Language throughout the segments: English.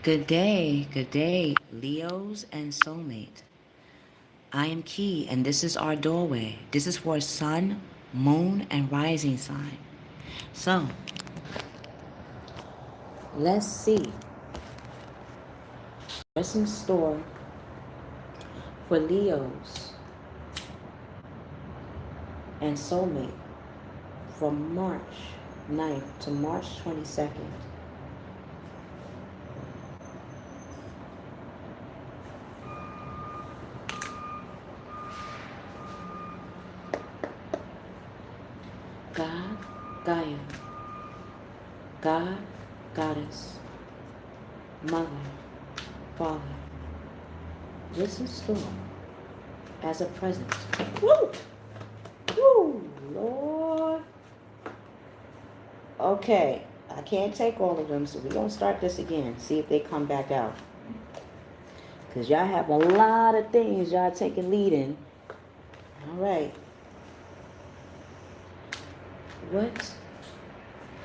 Good day, Leos and Soulmate. I am Key, and this is our doorway. This is for sun, moon, and rising sign. So, let's see what's in store for Leos and Soulmate from March 9th to March 22nd. God, Gaia, God, Goddess, Mother, Father. This in store as a present. Woo! Woo! Lord. Okay, I can't take all of them, so we're going to start this again. See if they come back out. Because y'all have a lot of things y'all taking lead in. All right. What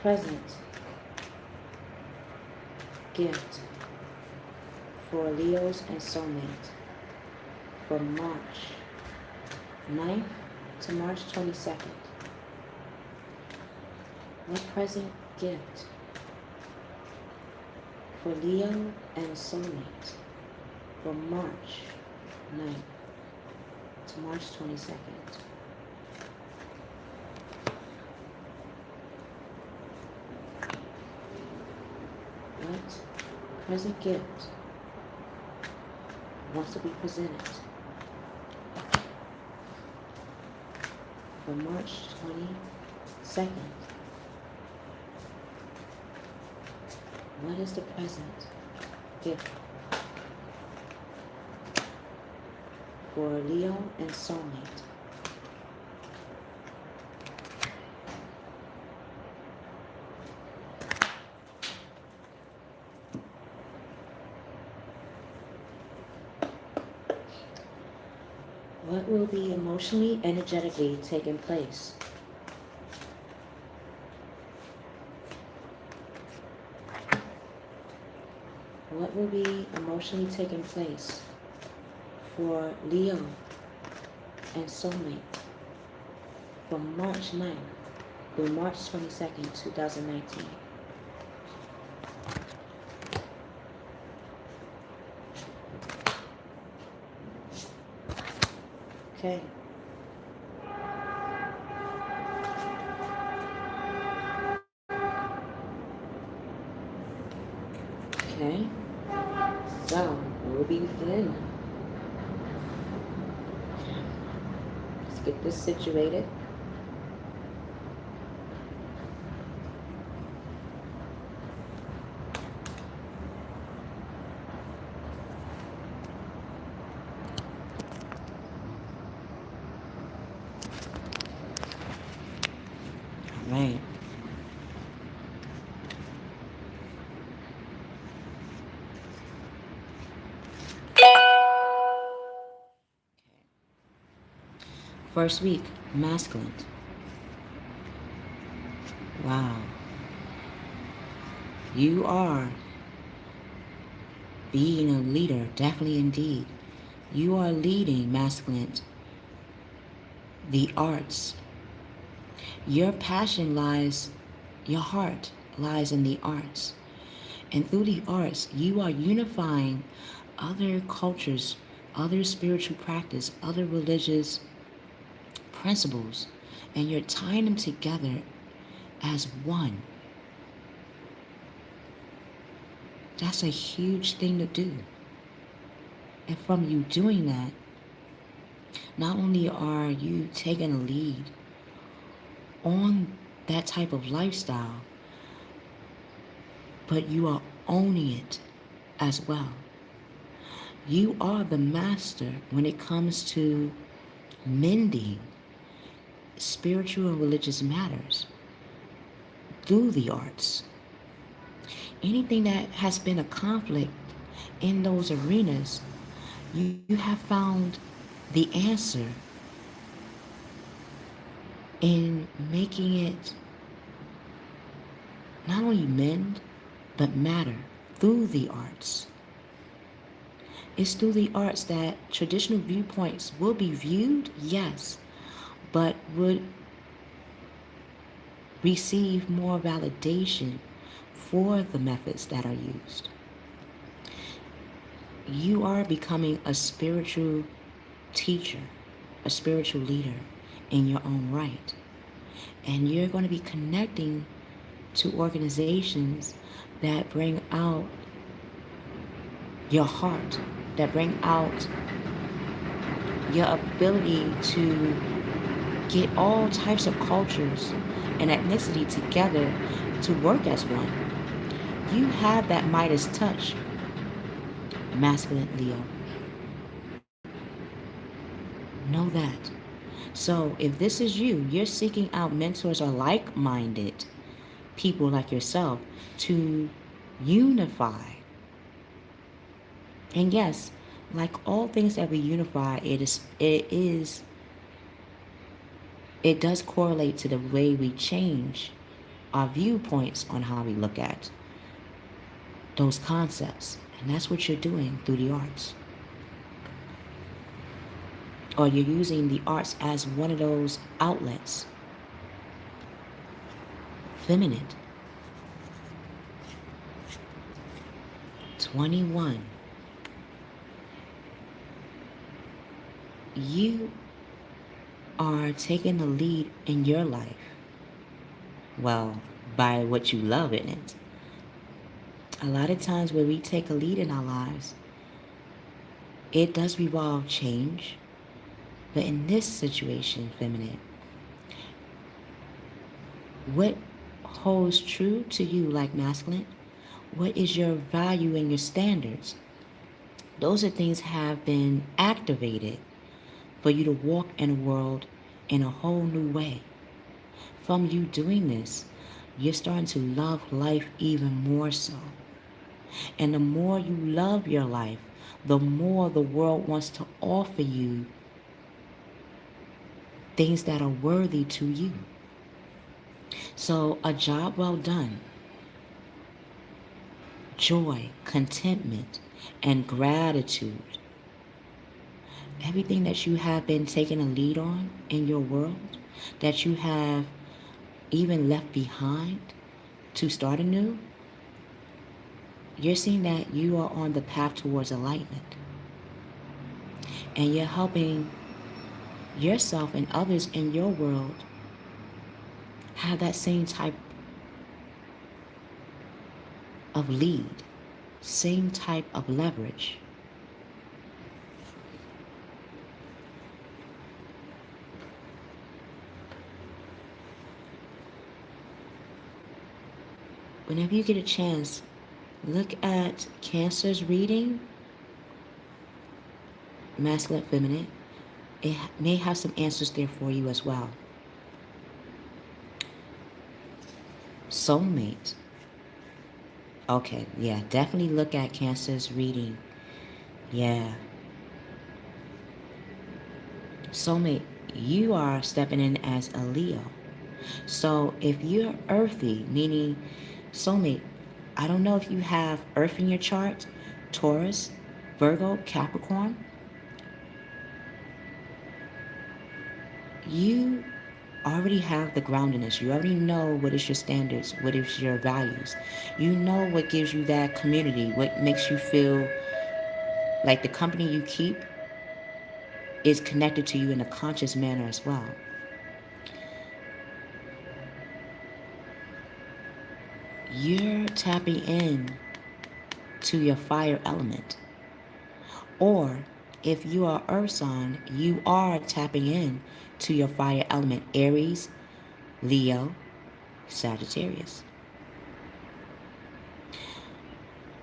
present gift for Leos and Soulmate from March 9th to March 22nd? What present gift for Leo and Soulmate from March 9th to March 22nd? What present gift wants to be presented for March 22nd? What is the present gift for Leo and Soulmate? What will be emotionally, energetically taking place? What will be emotionally taking place for Leo and Soulmate from March 9th through March 22nd, 2019? Okay. Okay. So, we'll begin. Let's get this situated. All right. First week, masculine. Wow. You are being a leader, definitely indeed. You are leading, masculine, the arts. Your passion lies, your heart lies in the arts. And through the arts, you are unifying other cultures, other spiritual practice, other religious principles, and you're tying them together as one. That's a huge thing to do. And from you doing that, not only are you taking a lead on that type of lifestyle, but you are owning it as well. You are the master when it comes to mending spiritual and religious matters through the arts. Anything that has been a conflict in those arenas, you have found the answer in making it not only mend, but matter. through the arts. It's through the arts that traditional viewpoints will be viewed, yes, but would receive more validation for the methods that are used. You are becoming a spiritual teacher, a spiritual leader in your own right. And you're going to be connecting to organizations that bring out your heart, that bring out your ability to get all types of cultures and ethnicity together to work as one. You have that Midas touch, masculine Leo. Know that. So if this is you, you're seeking out mentors or like-minded people like yourself to unify. And yes, like all things that we unify, it does correlate to the way we change our viewpoints on how we look at those concepts. And that's what you're doing through the arts. Or you're using the arts as one of those outlets. Feminine. 21. You are taking the lead in your life. Well, by what you love in it. A lot of times when we take a lead in our lives, it does revolve change. But in this situation, feminine, what holds true to you like masculine? What is your value and your standards? Those are things have been activated for you to walk in a world in a whole new way. From you doing this, you're starting to love life even more so. And the more you love your life, the more the world wants to offer you things that are worthy to you. So a job well done, joy, contentment, and gratitude. Everything that you have been taking a lead on in your world, that you have even left behind to start anew, you're seeing that you are on the path towards enlightenment. And you're helping yourself and others in your world have that same type of lead, same type of leverage. Whenever you get a chance, look at Cancer's reading, masculine, feminine. It may have some answers there for you as well. Soulmate. Okay, yeah, definitely look at Cancer's reading. Yeah. Soulmate, you are stepping in as a Leo. So if you're earthy, meaning soulmate, I don't know if you have earth in your chart, Taurus, Virgo, Capricorn. You already have the groundedness. You already know what is your standards, what is your values. You know what gives you that community, what makes you feel like the company you keep is connected to you in a conscious manner as well. You're tapping in to your fire element. Or if you are earth sign, you are tapping in to your fire element, Aries, Leo, Sagittarius.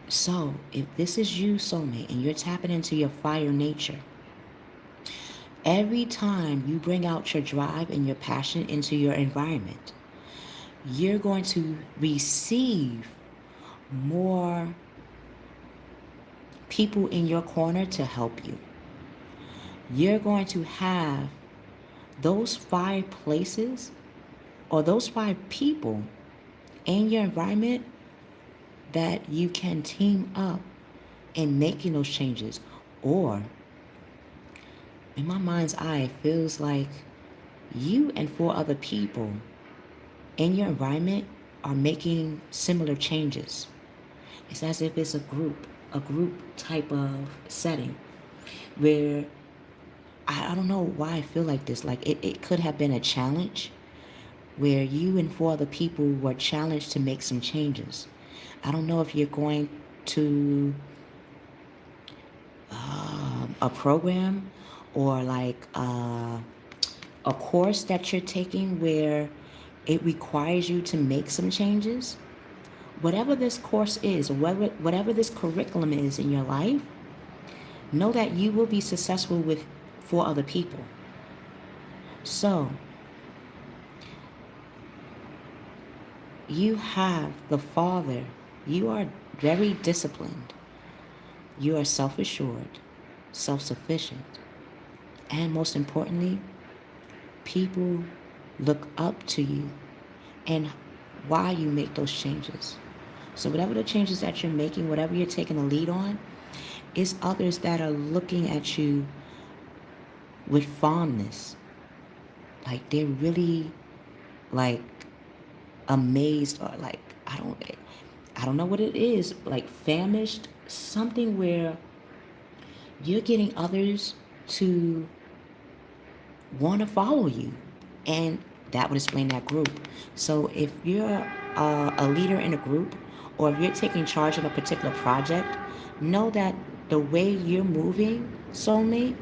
So if this is you, soulmate, and you're tapping into your fire nature, every time you bring out your drive and your passion into your environment, you're going to receive more people in your corner to help you. You're going to have those 5 places or those 5 people in your environment that you can team up in making those changes. Or, in my mind's eye, it feels like you and 4 other people in your environment are making similar changes. It's as if it's a group type of setting where I don't know why I feel like this. Like it could have been a challenge where you and 4 other people were challenged to make some changes. I don't know if you're going to a program or like a course that you're taking where it requires you to make some changes. Whatever this course is, or whatever this curriculum is in your life, know that you will be successful with 4 other people. So, you have the Father. You are very disciplined. You are self-assured, self-sufficient. And most importantly, people look up to you and why you make those changes. So whatever the changes that you're making, whatever you're taking the lead on, it's others that are looking at you with fondness. Like they're really like amazed, or like I don't know what it is, like famished, something where you're getting others to want to follow you. And that would explain that group. So if you're a leader in a group, or if you're taking charge of a particular project, know that the way you're moving, soulmate,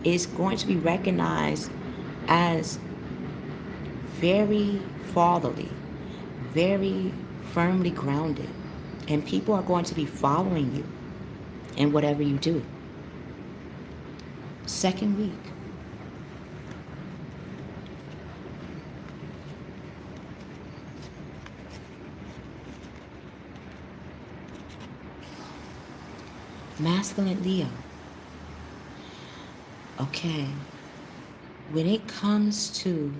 is going to be recognized as very fatherly, very firmly grounded. And people are going to be following you in whatever you do. Second week. Masculine Leo. Okay. When it comes to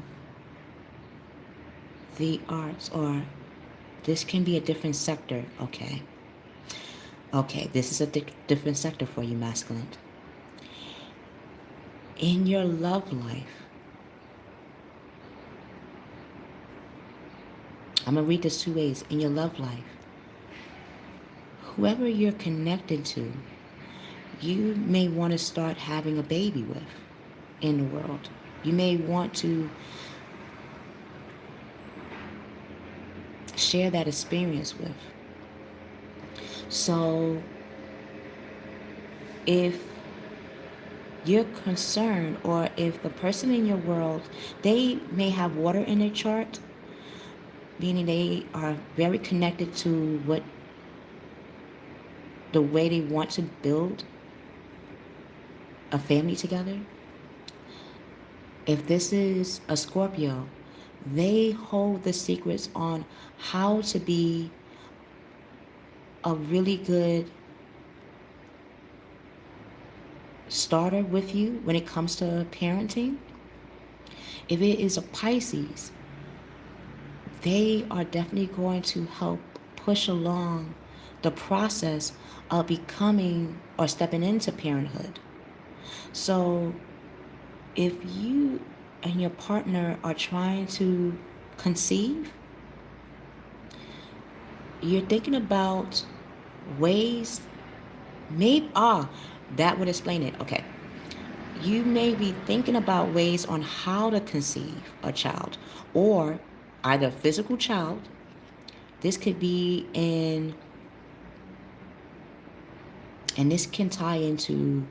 the arts, or this can be a different sector, okay? Okay, this is a different sector for you, masculine. In your love life, I'm going to read this 2 ways. In your love life, whoever you're connected to, you may want to start having a baby with in the world. You may want to share that experience with. So if you're concerned, or if the person in your world, they may have water in their chart, meaning they are very connected to what the way they want to build a family together. If this is a Scorpio, they hold the secrets on how to be a really good starter with you when it comes to parenting. If it is a Pisces, they are definitely going to help push along the process of becoming or stepping into parenthood. So if you and your partner are trying to conceive, you're thinking about ways, maybe, that would explain it. Okay. You may be thinking about ways on how to conceive a child, or either a physical child. This could be and this can tie into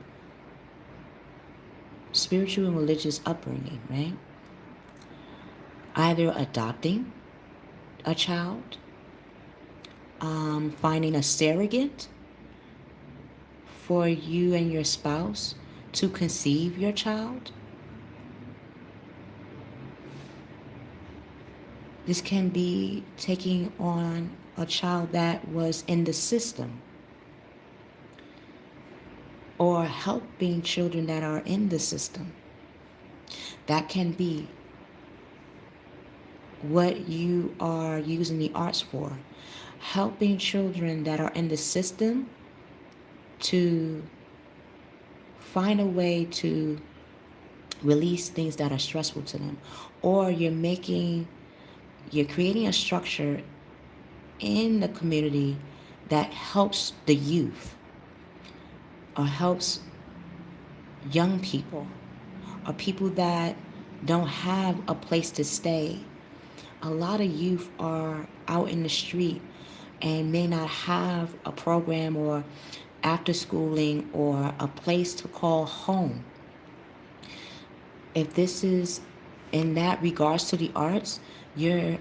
spiritual and religious upbringing, right? Either adopting a child, finding a surrogate for you and your spouse to conceive your child. This can be taking on a child that was in the system, or helping children that are in the system. That can be what you are using the arts for. helping children that are in the system to find a way to release things that are stressful to them, or you're creating a structure in the community that helps the youth or helps young people or people that don't have a place to stay. A lot of youth are out in the street and may not have a program or after schooling or a place to call home. If this is in that regards to the arts, you're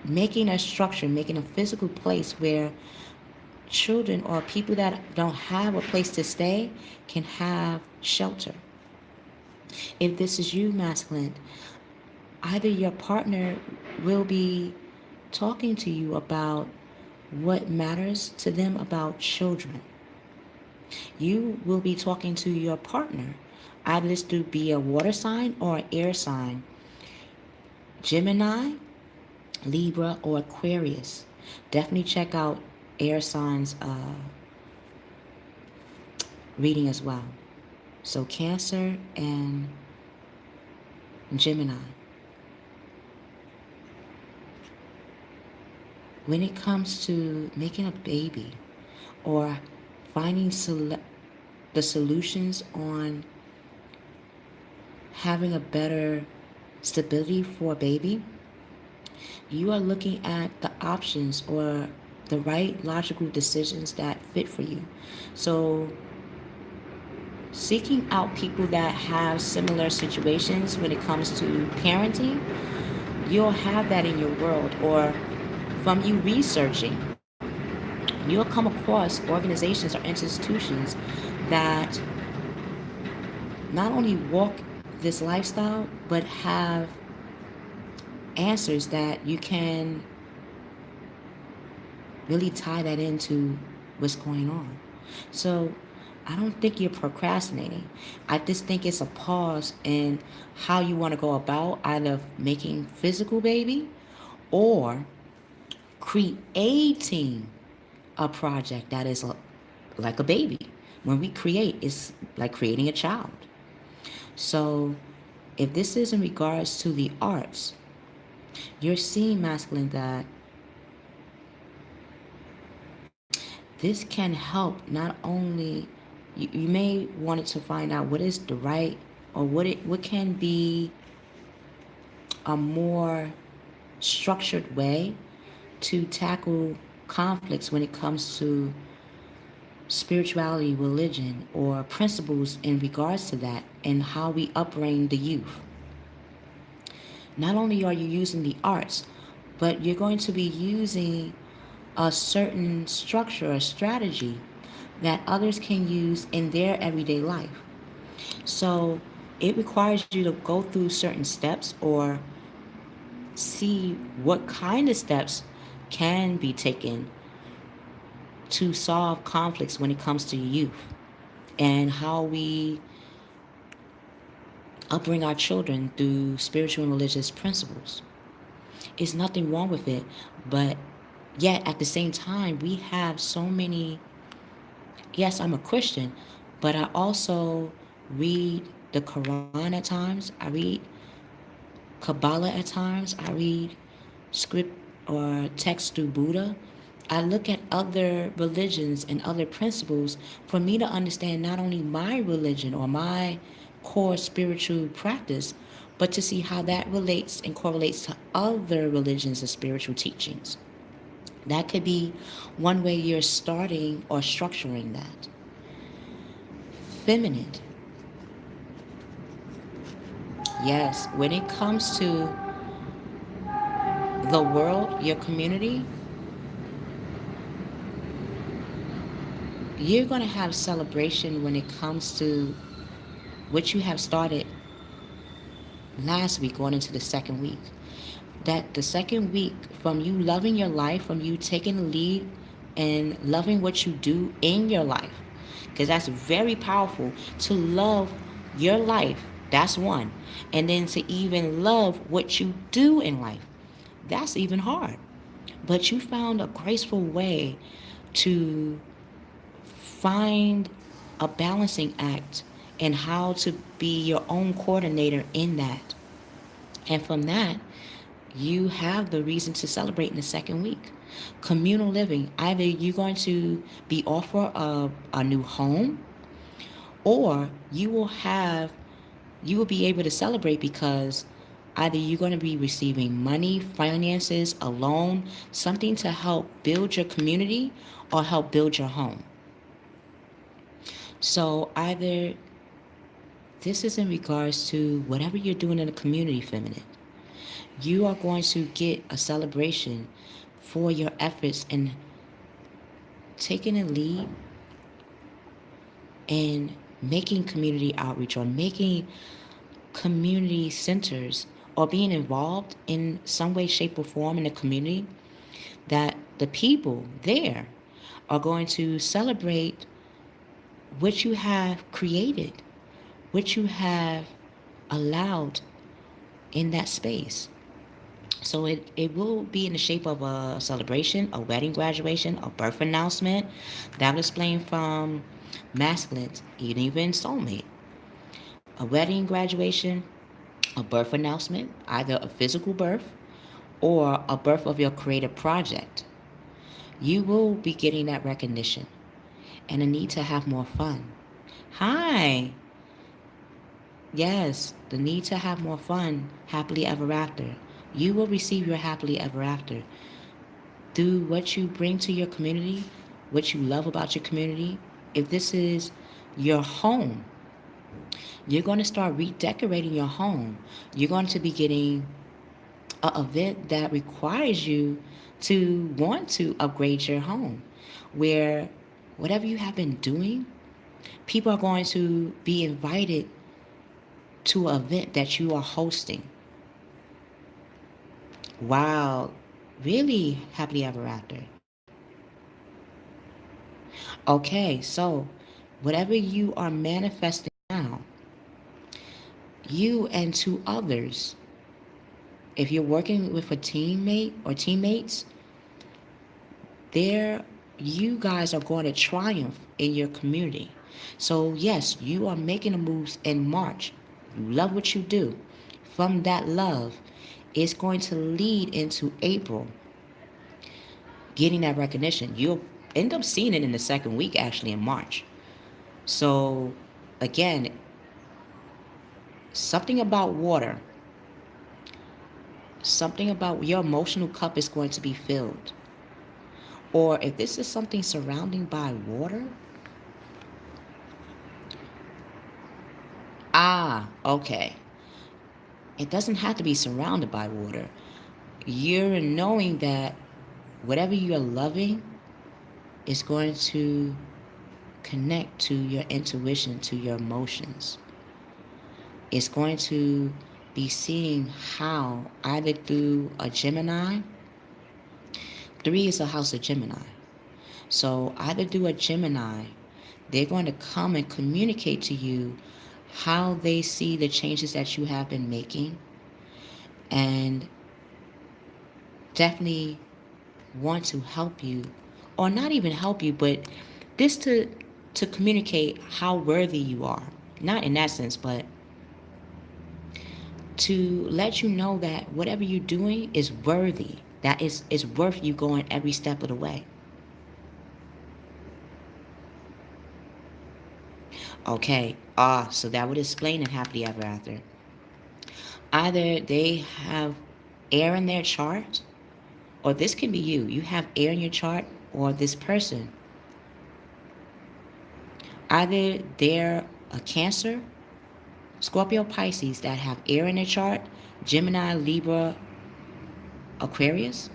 making a structure, making a physical place where children or people that don't have a place to stay can have shelter. If this is you, masculine, either your partner will be talking to you about what matters to them about children. You will be talking to your partner. Either this to be a water sign or an air sign, Gemini, Libra, or Aquarius. Definitely check out air signs reading as well. So Cancer and Gemini. When it comes to making a baby or finding the solutions on having a better stability for a baby, you are looking at the options or the right logical decisions that fit for you. So seeking out people that have similar situations when it comes to parenting, you'll have that in your world. Or from you researching, you'll come across organizations or institutions that not only walk this lifestyle, but have answers that you can really tie that into what's going on. So I don't think you're procrastinating. I just think it's a pause in how you want to go about either making physical baby or creating a project that is like a baby. When we create, it's like creating a child. So if this is in regards to the arts, you're seeing, masculine, that this can help not only, you may want to find out what is the right or what can be a more structured way to tackle conflicts when it comes to spirituality, religion, or principles in regards to that, and how we upbring the youth. Not only are you using the arts, but you're going to be using a certain structure or strategy that others can use in their everyday life. So it requires you to go through certain steps or see what kind of steps can be taken to solve conflicts when it comes to youth and how we upbring our children through spiritual and religious principles. There's nothing wrong with it, but yet at the same time, we have so many. Yes, I'm a Christian, but I also read the Quran at times. I read Kabbalah at times. I read script or text through Buddha. I look at other religions and other principles for me to understand not only my religion or my core spiritual practice, but to see how that relates and correlates to other religions and spiritual teachings. That could be one way you're starting or structuring that. Feminine. Yes, when it comes to the world, your community, you're going to have celebration when it comes to what you have started last week going into the second week. That the second week, from you loving your life, from you taking the lead and loving what you do in your life, because that's very powerful to love your life. That's one. And then to even love what you do in life. That's even hard. But you found a graceful way to find a balancing act and how to be your own coordinator in that. And from that, you have the reason to celebrate in the second week. Communal living. Either you're going to be offered a new home, or you will be able to celebrate because either you're going to be receiving money, finances, a loan, something to help build your community or help build your home. So either this is in regards to whatever you're doing in the community, feminine. You are going to get a celebration for your efforts in taking a lead and making community outreach or making community centers or being involved in some way, shape, or form in the community, that the people there are going to celebrate what you have created, what you have allowed in that space. So it will be in the shape of a celebration, a wedding, graduation, a birth announcement. That will explain from masculine, even soulmate. A wedding, graduation, a birth announcement, either a physical birth or a birth of your creative project. You will be getting that recognition and a need to have more fun. Hi. Yes, the need to have more fun, happily ever after. You will receive your happily ever after through what you bring to your community, what you love about your community. If this is your home, you're going to start redecorating your home. You're going to be getting an event that requires you to want to upgrade your home, where whatever you have been doing, people are going to be invited to an event that you are hosting. Wow, really happily ever after. Okay, so whatever you are manifesting now, you and two others, if you're working with a teammate or teammates, there you guys are going to triumph in your community. So yes, you are making the moves in March. You love what you do. From that love, it's going to lead into April, getting that recognition. You'll end up seeing it in the second week, actually, in March. So again, something about water, something about your emotional cup is going to be filled. Or if this is something surrounding by water, okay. It doesn't have to be surrounded by water. You're knowing that whatever you're loving is going to connect to your intuition, to your emotions. It's going to be seeing how, either through a Gemini. 3 is a house of Gemini. So either through a Gemini, they're going to come and communicate to you how they see the changes that you have been making, and definitely want to help you, or not even help you, but this to communicate how worthy you are. Not in that sense, but to let you know that whatever you're doing is worthy. That is worth you going every step of the way. Okay, so that would explain it happily ever after. Either they have air in their chart, or this can be you. You have air in your chart, or this person. Either they're a Cancer, Scorpio, Pisces that have air in their chart, Gemini, Libra, Aquarius,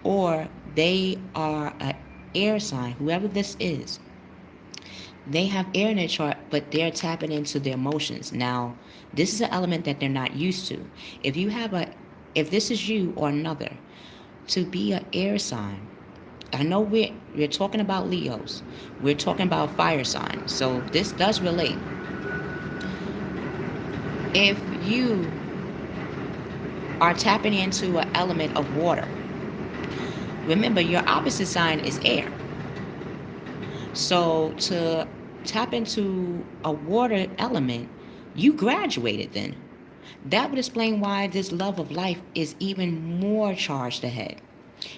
or they are an air sign, whoever this is. They have air in their chart, but they're tapping into their emotions. Now, this is an element that they're not used to. If this is you or another, to be an air sign, I know we're talking about Leos. We're talking about fire signs. So this does relate. If you are tapping into an element of water, Remember, your opposite sign is air. So to tap into a water element, you graduated then. That would explain why this love of life is even more charged ahead.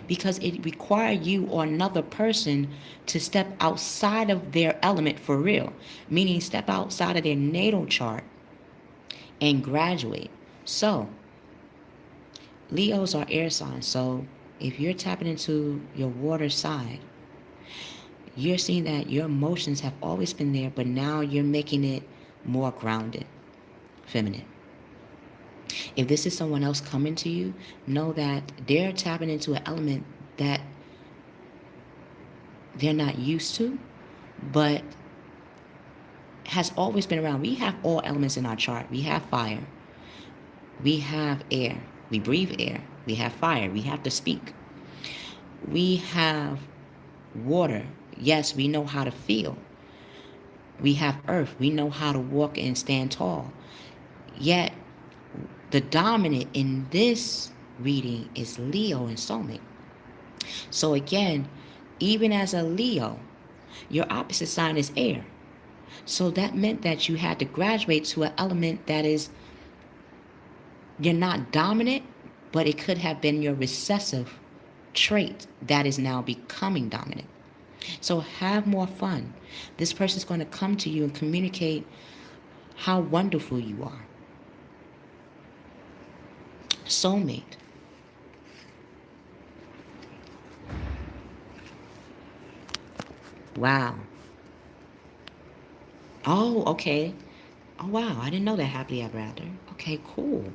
Because it requires you or another person to step outside of their element for real, meaning step outside of their natal chart and graduate. So, Leos are air signs. So, if you're tapping into your water side, you're seeing that your emotions have always been there, but now you're making it more grounded, feminine. If this is someone else coming to you, know that they're tapping into an element that they're not used to, but has always been around. We have all elements in our chart. We have fire. We have air. We breathe air. We have fire. We have to speak. We have water. Yes, we know how to feel. We have earth. We know how to walk and stand tall. Yet, the dominant in this reading is Leo and Soulmate. So again, even as a Leo, your opposite sign is air. So that meant that you had to graduate to an element that is, you're not dominant, but it could have been your recessive trait that is now becoming dominant. So have more fun. This person's going to come to you and communicate how wonderful you are. Soulmate. Wow. Oh, okay. Oh, wow. I didn't know that happily ever after. Okay, cool.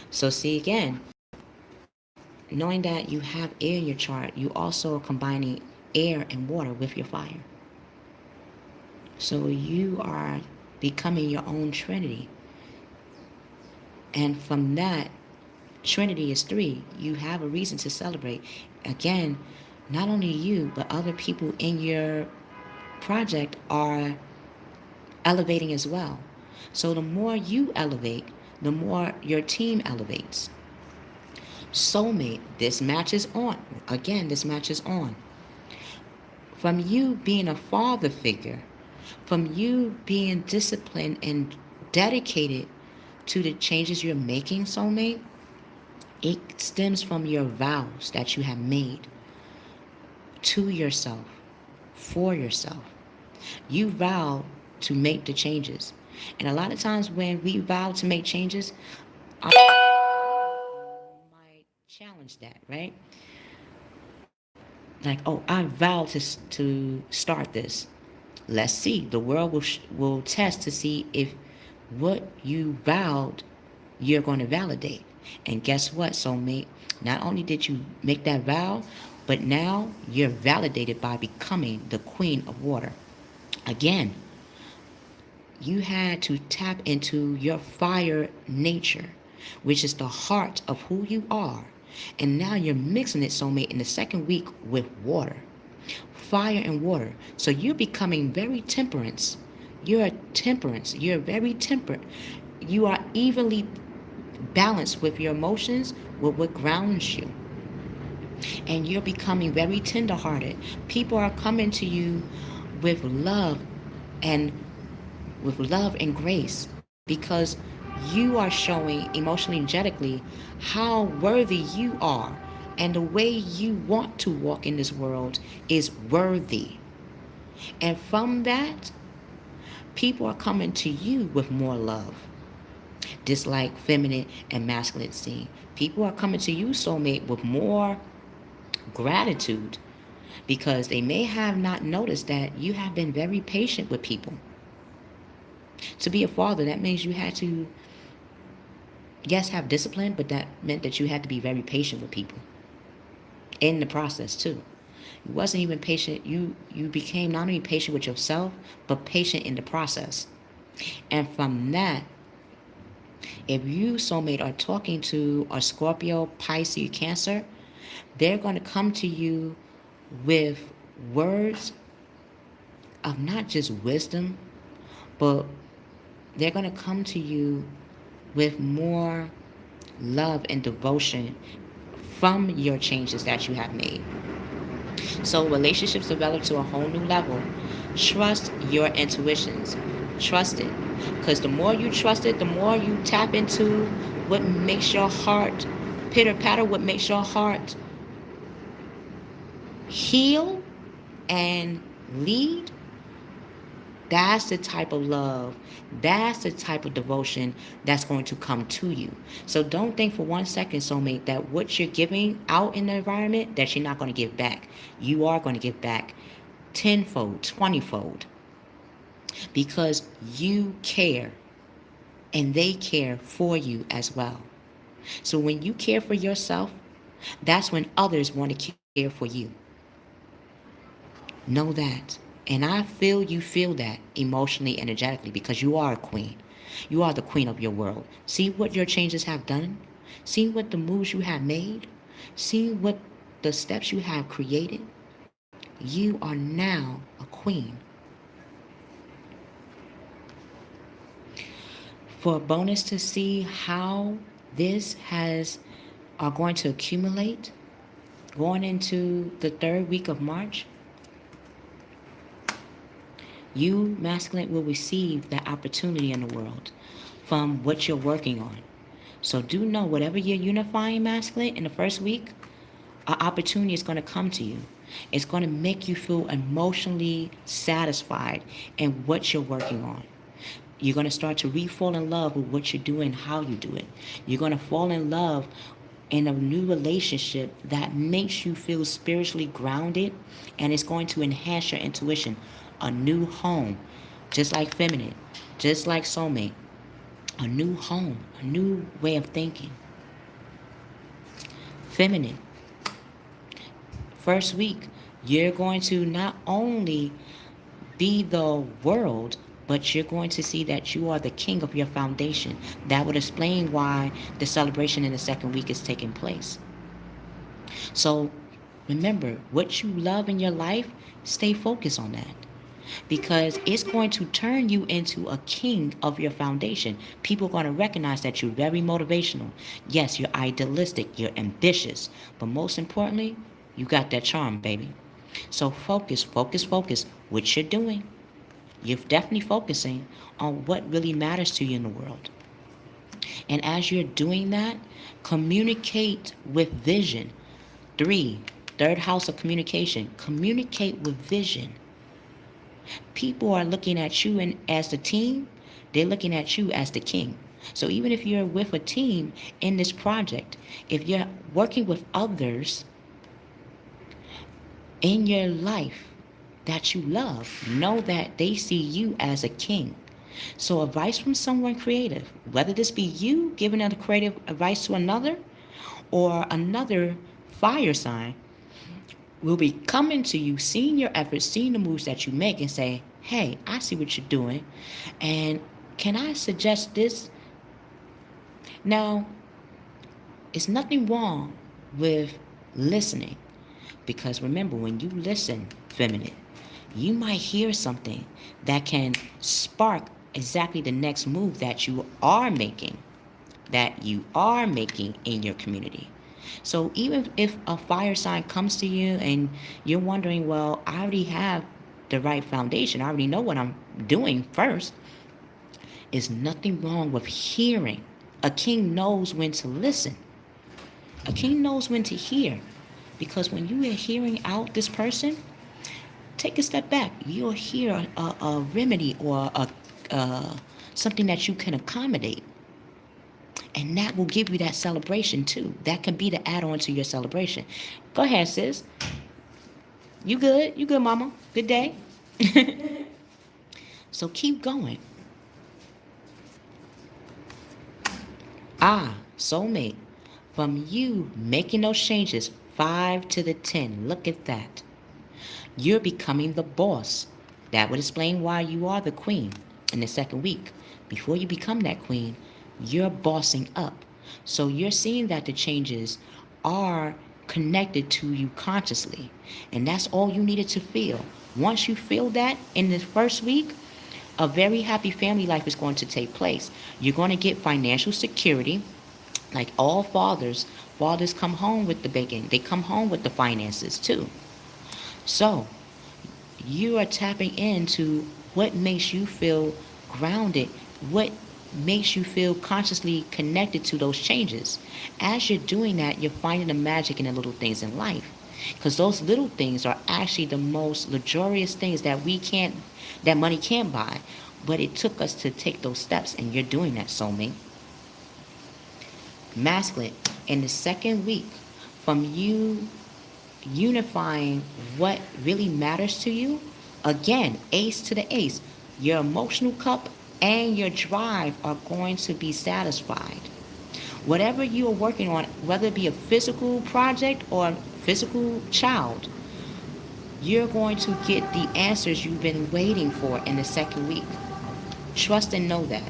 So see again, knowing that you have air in your chart, you also are combining air and water with your fire. So you are becoming your own trinity. And from that, trinity is 3. You have a reason to celebrate. Again, not only you, but other people in your project are elevating as well. So the more you elevate, the more your team elevates. Soulmate, this matches on. Again, this matches on. From you being a father figure, from you being disciplined and dedicated to the changes you're making, Soulmate, it stems from your vows that you have made to yourself, for yourself. You vow to make the changes. And a lot of times when we vow to make changes, I might challenge that, right? Like, oh, I vow to start this. Let's see. The world will test to see if what you vowed you're going to validate. And guess what, soulmate? Not only did you make that vow, but now you're validated by becoming the queen of water. Again, you had to tap into your fire nature, which is the heart of who you are. And now you're mixing it, soulmate, in the second week with water. Fire and water. So you're becoming very temperance. You're a temperance. You're very temperate. You are evenly balanced with your emotions, with what grounds you. And you're becoming very tenderhearted. People are coming to you with love and grace because you are showing emotionally energetically how worthy you are, and the way you want to walk in this world is worthy. And from that, people are coming to you with more love. Just like feminine and masculine scene. People are coming to you, soulmate, with more gratitude because they may have not noticed that you have been very patient with people. To be a father, that means you had to, yes, have discipline, but that meant that you had to be very patient with people in the process too. You wasn't even patient. You became not only patient with yourself, but patient in the process. And from that, if you, soulmate, are talking to a Scorpio, Pisces, Cancer, they're going to come to you with words of not just wisdom, but they're going to come to you with more love and devotion from your changes that you have made. So relationships develop to a whole new level. Trust your intuitions. Trust it. Because the more you trust it, the more you tap into what makes your heart pitter patter, what makes your heart heal and lead. That's the type of love, that's the type of devotion that's going to come to you. So don't think for 1 second, soulmate, that what you're giving out in the environment that you're not going to give back. You are going to give back tenfold, 20-fold, because you care and they care for you as well. So when you care for yourself, that's when others want to care for you. Know that. And I feel you feel that emotionally, energetically, because you are a queen. You are the queen of your world. See what your changes have done. See what the moves you have made. See what the steps you have created. You are now a queen. For a bonus to see how this are going to accumulate going into the 3rd week of March, you, masculine, will receive that opportunity in the world from what you're working on. So do know, whatever you're unifying, masculine, in the first week, an opportunity is going to come to you. It's going to make you feel emotionally satisfied in what you're working on. You're going to start to re-fall in love with what you're doing, how you do it. You're going to fall in love in a new relationship that makes you feel spiritually grounded, and it's going to enhance your intuition. A new home, just like feminine, just like soulmate. A new home, a new way of thinking. Feminine. First week, you're going to not only be the world, but you're going to see that you are the king of your foundation. That would explain why the celebration in the 2nd week is taking place. So remember, what you love in your life, stay focused on that, because it's going to turn you into a king of your foundation. People are going to recognize that you're very motivational. Yes, you're idealistic, you're ambitious, but most importantly, you got that charm, baby. So focus, focus, focus what you're doing. You're definitely focusing on what really matters to you in the world. And as you're doing that, communicate with vision. 3, 3rd house of communication. Communicate with vision. People are looking at you and as the team, they're looking at you as the king. So even if you're with a team in this project, if you're working with others in your life that you love, know that they see you as a king. So advice from someone creative, whether this be you giving a creative advice to another or another fire sign, will be coming to you, seeing your efforts, seeing the moves that you make, and say, hey, I see what you're doing, and can I suggest this? Now, it's nothing wrong with listening, because remember, when you listen, feminine, you might hear something that can spark exactly the next move that you are making in your community. So even if a fire sign comes to you and you're wondering, well, I already have the right foundation, I already know what I'm doing first, is nothing wrong with hearing. A king knows when to listen. A king knows when to hear. Because when you are hearing out this person, take a step back. You'll hear a remedy or something that you can accommodate. And that will give you that celebration too. That can be the add-on to your celebration. Go ahead, sis. You good? You good, mama? Good day? So keep going. Soulmate. From you making those changes, 5 to the 10. Look at that. You're becoming the boss. That would explain why you are the queen in the 2nd week. Before you become that queen, you're bossing up. So you're seeing that the changes are connected to you consciously. And that's all you needed to feel. Once you feel that in the 1st week, a very happy family life is going to take place. You're going to get financial security. Like all fathers, fathers come home with the bacon. They come home with the finances too. So you are tapping into what makes you feel grounded, what makes you feel consciously connected to those changes. As you're doing that, you're finding the magic in the little things in life. Because those little things are actually the most luxurious things that that money can't buy. But it took us to take those steps, and you're doing that, soulmate. Masculine, in the second week, from you unifying what really matters to you, again, ace to the ace, your emotional cup and your drive are going to be satisfied. Whatever you are working on, whether it be a physical project or a physical child, you're going to get the answers you've been waiting for in the second week. Trust and know that.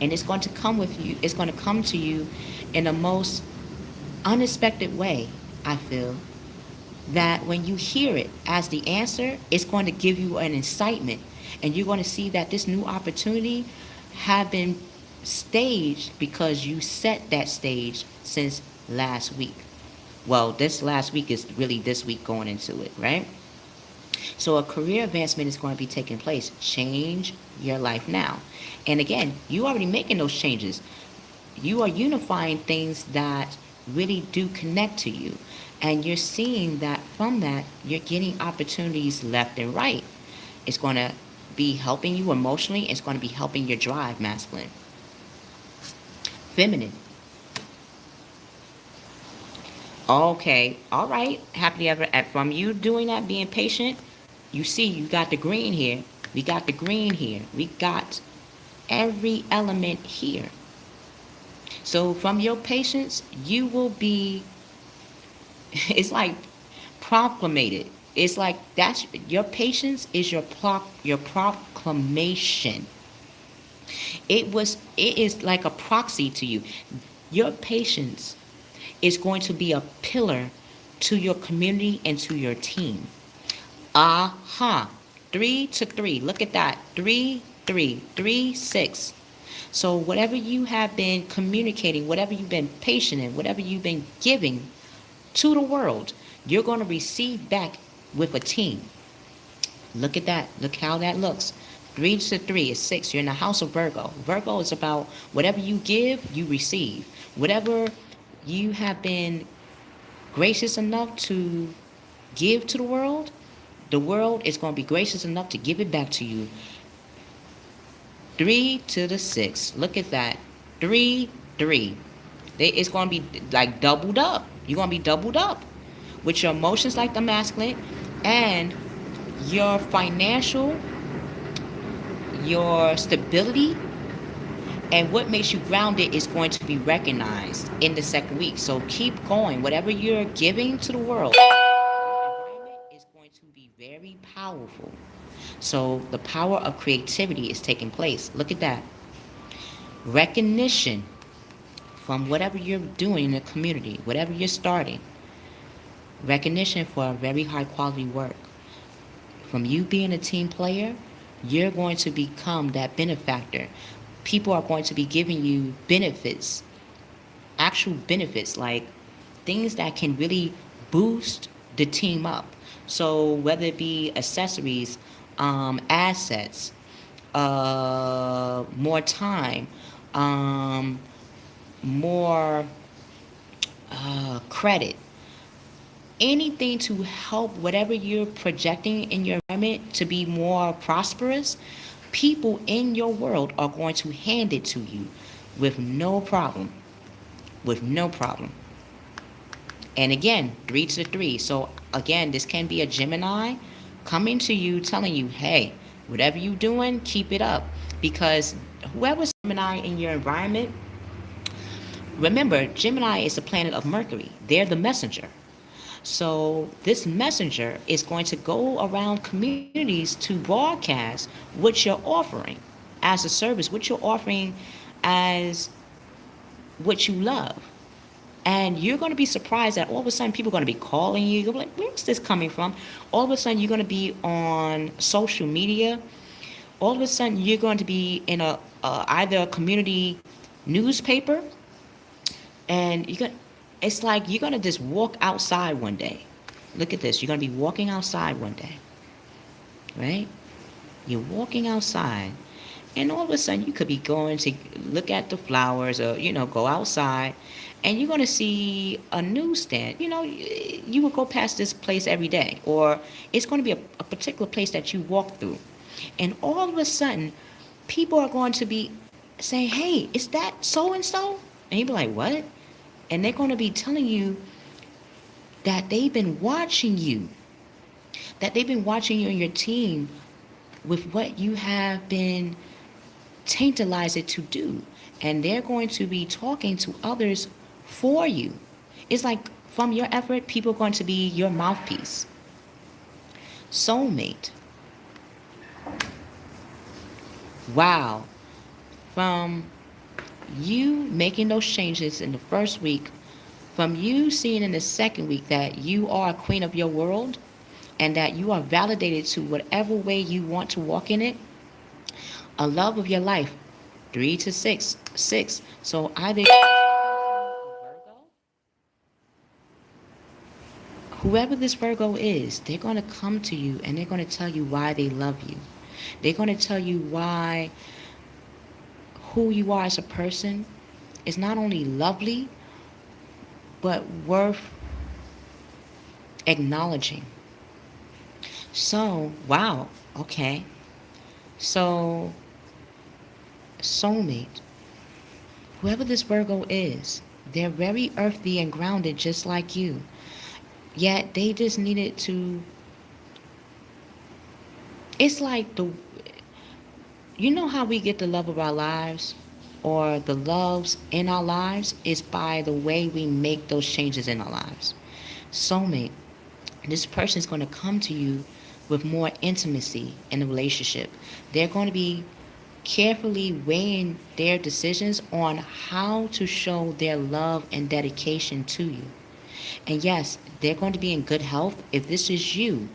And it's going to come with you, it's going to come to you in the most unexpected way, I feel. That when you hear it as the answer, it's going to give you an excitement. And you're going to see that this new opportunity have been staged because you set that stage since last week. Well, this last week is really this week going into it, right? So a career advancement is going to be taking place. Change your life now. And again, you already making those changes. You are unifying things that really do connect to you. And you're seeing that from that, you're getting opportunities left and right. It's going to be helping you emotionally. It's going to be helping your drive, masculine. Feminine. Okay, all right. Happily ever, from you doing that, being patient, you see you got the green here. We got the green here. We got every element here. So from your patience, you will be, it's like proclamated. It's like that's your patience is your proclamation. It is like a proxy to you. Your patience is going to be a pillar to your community and to your team. Aha. 3 to 3. Look at that. 3, 3, 3, 6. So whatever you have been communicating, whatever you've been patient in, whatever you've been giving to the world, you're going to receive back with a team. Look at that. Look how that looks. 3 to 3 is 6. You're in the house of Virgo. Virgo is about whatever you give, you receive. Whatever you have been gracious enough to give to the world is going to be gracious enough to give it back to you. 3 to the 6. Look at that. 3, 3. It's going to be like doubled up. You're going to be doubled up with your emotions like the masculine and your financial, your stability, and what makes you grounded is going to be recognized in the second week. So keep going. Whatever you're giving to the world, your environment is going to be very powerful. So the power of creativity is taking place. Look at that. Recognition from whatever you're doing in the community, whatever you're starting. Recognition for very high quality work. From you being a team player, you're going to become that benefactor. People are going to be giving you benefits, actual benefits, like things that can really boost the team up. So whether it be accessories, assets, more time, more credit, anything to help whatever you're projecting in your environment to be more prosperous, people in your world are going to hand it to you with no problem. With no problem. And again, 3 to the 3. So again, this can be a Gemini coming to you telling you, hey, whatever you're doing, keep it up. Because whoever's Gemini in your environment, remember, Gemini is the planet of Mercury. They're the messenger. So this messenger is going to go around communities to broadcast what you're offering as a service, what you're offering as what you love. And you're going to be surprised that all of a sudden people are going to be calling you. You're going to be like, where's this coming from? All of a sudden you're going to be on social media. All of a sudden you're going to be in either a community newspaper. And it's like you're gonna just walk outside one day. Look at this. You're gonna be walking outside one day, right? You're walking outside, and all of a sudden you could be going to look at the flowers, or go outside, and you're gonna see a newsstand. You will go past this place every day, or it's gonna be a particular place that you walk through, and all of a sudden, people are going to be saying, "Hey, is that so and so?" And you be like, "What?" And they're going to be telling you that they've been watching you, and your team with what you have been tantalized to do. And they're going to be talking to others for you. It's like from your effort, people are going to be your mouthpiece. Soulmate. Wow. From you making those changes in the first week, from you seeing in the second week that you are a queen of your world and that you are validated to whatever way you want to walk in it, a love of your life, 3 to 6. So either whoever this Virgo is, they're going to come to you and they're going to tell you why they love you. They're going to tell you why who you are as a person is not only lovely, but worth acknowledging. So, wow, okay. So, soulmate, whoever this Virgo is, they're very earthy and grounded just like you. Yet they just needed to, it's like you know how we get the love of our lives, or the loves in our lives is by the way we make those changes in our lives. Soulmate, this person is going to come to you with more intimacy in the relationship. They're going to be carefully weighing their decisions on how to show their love and dedication to you. And yes, they're going to be in good health if this is you.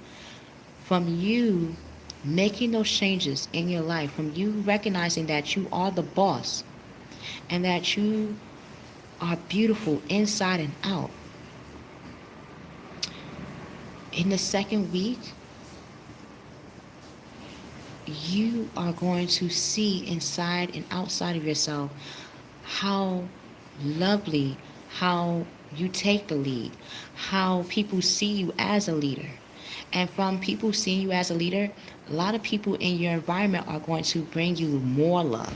From you making those changes in your life, from you recognizing that you are the boss and that you are beautiful inside and out. In the second week, you are going to see inside and outside of yourself how lovely, how you take the lead, how people see you as a leader. And from people seeing you as a leader, a lot of people in your environment are going to bring you more love.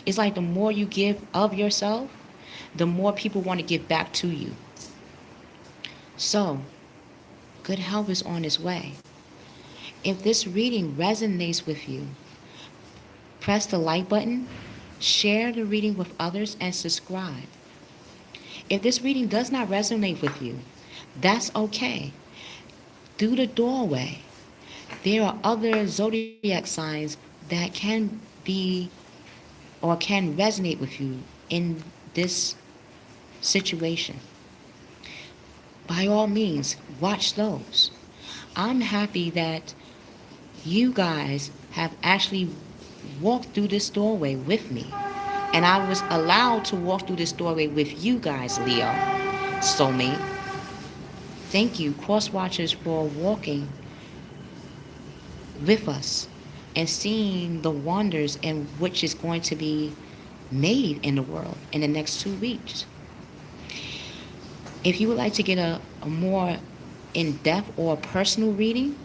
It's like the more you give of yourself, the more people want to give back to you. So, good health is on its way. If this reading resonates with you, press the like button, share the reading with others, and subscribe. If this reading does not resonate with you, that's okay. Through the doorway, there are other zodiac signs that can be or can resonate with you in this situation. By all means, watch those. I'm happy that you guys have actually walked through this doorway with me. And I was allowed to walk through this doorway with you guys, Leo, soulmate. Thank you, cross watchers, for walking with us and seeing the wonders in which is going to be made in the world in the next 2 weeks. If you would like to get a more in-depth or personal reading,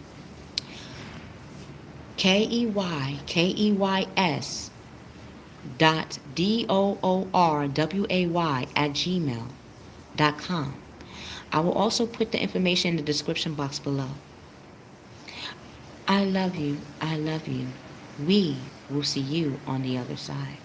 Keykey'sDoorway@gmail.com. I will also put the information in the description box below. I love you. I love you. We will see you on the other side.